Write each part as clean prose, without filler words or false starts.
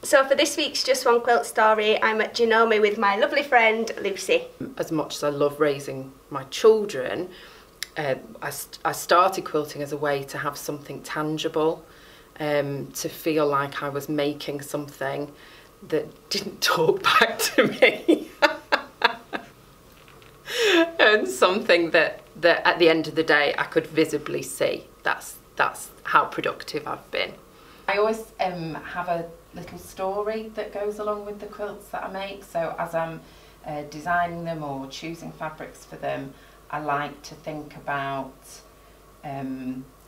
So for this week's Just One Quilt story, I'm at Janome with my lovely friend Lucy. As much as I love raising my children, I started quilting as a way to have something tangible, to feel like I was making something that didn't talk back to me. And something that at the end of the day I could visibly see. That's how productive I've been. I always have a little story that goes along with the quilts that I make, so as I'm designing them or choosing fabrics for them, I like to think about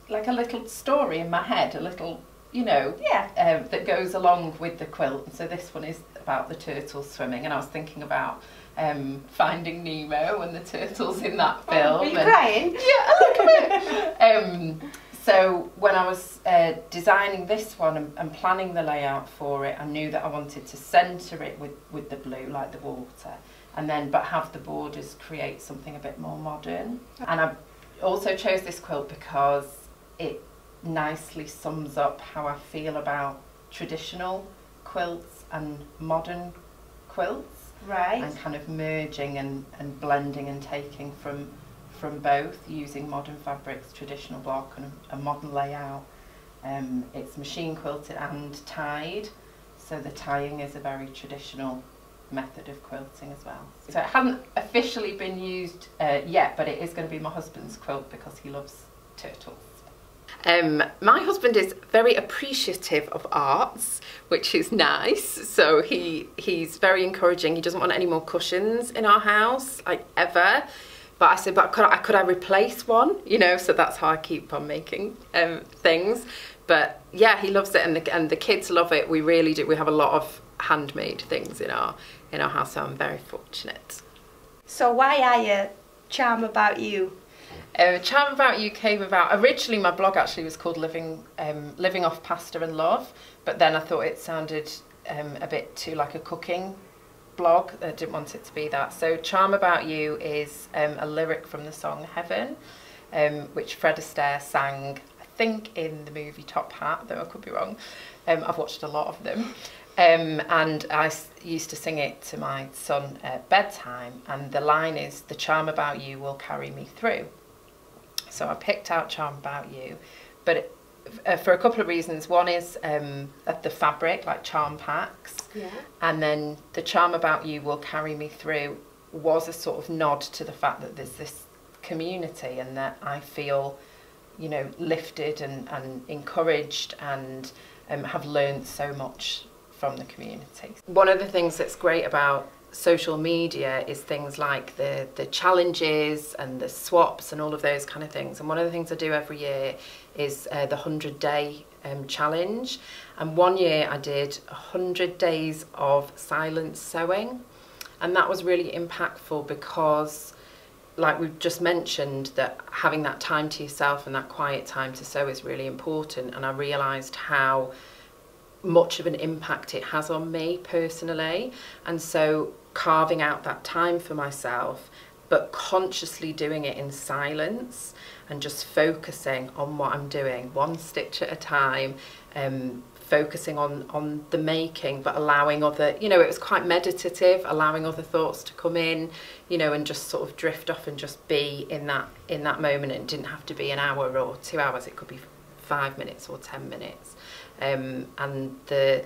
like a little story in my head, a little, you know, that goes along with the quilt. So this one is about the turtles swimming, and I was thinking about Finding Nemo and the turtles in that film. Are you crying? Yeah, a little bit. So when I was designing this one and planning the layout for it, I knew that I wanted to centre it with the blue, like the water, and then but have the borders create something a bit more modern. And I also chose this quilt because it nicely sums up how I feel about traditional quilts and modern quilts. Right. And kind of merging and blending and taking from both, using modern fabrics, traditional block and a modern layout. It's machine quilted and tied, so the tying is a very traditional method of quilting as well. So it hasn't officially been used yet, but it is going to be my husband's quilt because he loves turtles. My husband is very appreciative of arts, which is nice. So he's very encouraging. He doesn't want any more cushions in our house, like ever. But I said, but could I replace one? You know, so that's how I keep on making things. But yeah, he loves it, and the kids love it. We really do. We have a lot of handmade things in our house, so I'm very fortunate. So why are you Charm About You? Charm About You came about, originally my blog actually was called Living Off Pasta and Love, but then I thought it sounded a bit too like a cooking blog. I didn't want it to be that. So Charm About You is a lyric from the song Heaven, which Fred Astaire sang, I think in the movie Top Hat, though I could be wrong. I've watched a lot of them. And I used to sing it to my son at bedtime, and the line is, "The charm about you will carry me through." So I picked out Charm About You, but for a couple of reasons. One is the fabric, like charm packs, and then the charm about you will carry me through was a sort of nod to the fact that there's this community and that I feel, you know, lifted and encouraged and have learned so much from the community. One of the things that's great about social media is things like the challenges and the swaps and all of those kind of things. And one of the things I do every year is the 100-day challenge. And one year I did 100 days of silent sewing, and that was really impactful because, like we've just mentioned, that having that time to yourself and that quiet time to sew is really important. And I realised how much of an impact it has on me personally, and so carving out that time for myself, but consciously doing it in silence and just focusing on what I'm doing, one stitch at a time, focusing on the making, but allowing other, you know, it was quite meditative, allowing other thoughts to come in, you know, and just sort of drift off and just be in that moment. It didn't have to be an hour or 2 hours, it could be 5 minutes or 10 minutes. And the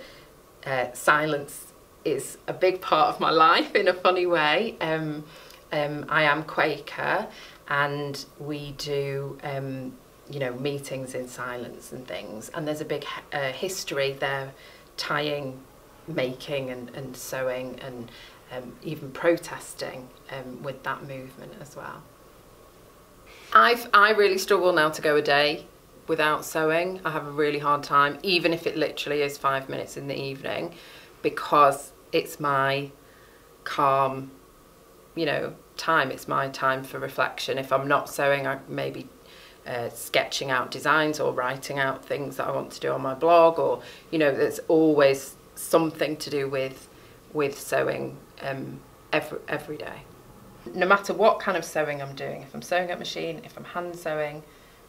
silence is a big part of my life in a funny way. I am Quaker, and we do you know, meetings in silence and things, and there's a big history there, tying, making and sewing, and even protesting with that movement as well. I really struggle now to go a day without sewing. I have a really hard time, even if it literally is 5 minutes in the evening, because it's my calm, you know, time. It's my time for reflection. If I'm not sewing, I maybe sketching out designs or writing out things that I want to do on my blog, or, you know, there's always something to do with sewing every day. No matter what kind of sewing I'm doing, if I'm sewing at machine, if I'm hand sewing,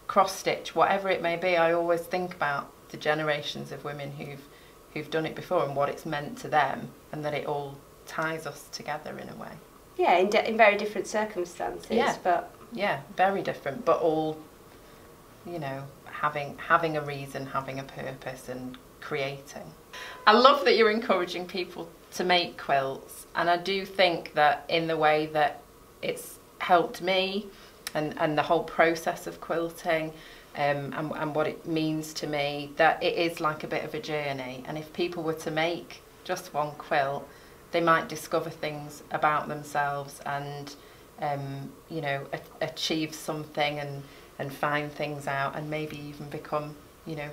cross stitch, whatever it may be, I always think about the generations of women who've who've done it before and what it's meant to them, and that it all ties us together in a way. Yeah, in very different circumstances. Yeah. But yeah, very different, but all, you know, having a reason, having a purpose, and creating. I love that you're encouraging people to make quilts, and I do think that in the way that it's helped me and the whole process of quilting, and what it means to me, that it is like a bit of a journey, and if people were to make just one quilt, they might discover things about themselves and you know, achieve something and find things out, and maybe even become, you know,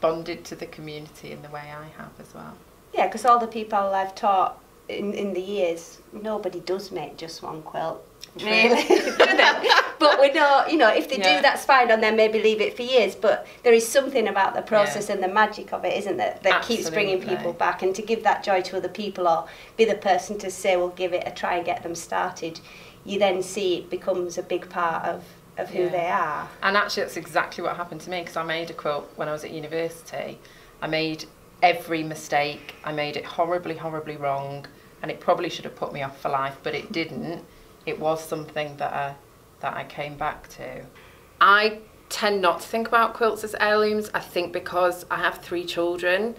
bonded to the community in the way I have as well. yeah, because all the people I've taught in the years, nobody does make just one quilt. Really, do they? But we know, you know, if they do, that's fine, and then maybe leave it for years. But there is something about the process and the magic of it, isn't there, that keeps bringing people back, and to give that joy to other people, or be the person to say, well, give it a try and get them started. You then see it becomes a big part of who they are. And actually, that's exactly what happened to me, because I made a quilt when I was at university. I made every mistake. I made it horribly, horribly wrong, and it probably should have put me off for life, but it didn't. It was something that I came back to. I tend not to think about quilts as heirlooms. I think because I have 3 children,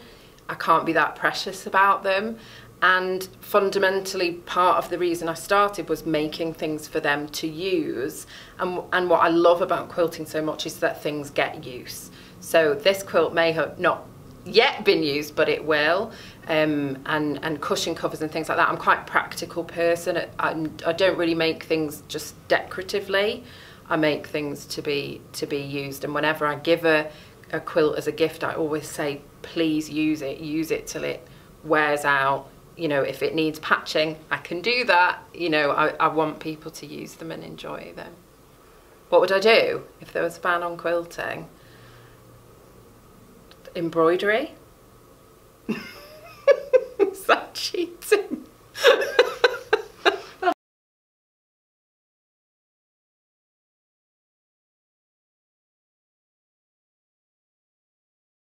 I can't be that precious about them. And fundamentally, part of the reason I started was making things for them to use. And what I love about quilting so much is that things get use. So this quilt may have not yet been used, but it will. And cushion covers and things like that. I'm quite a practical person. I don't really make things just decoratively. I make things to be used. And whenever I give a quilt as a gift, I always say, please use it till it wears out. You know, if it needs patching, I can do that. You know, I want people to use them and enjoy them. What would I do if there was a ban on quilting? Embroidery? Is that cheating?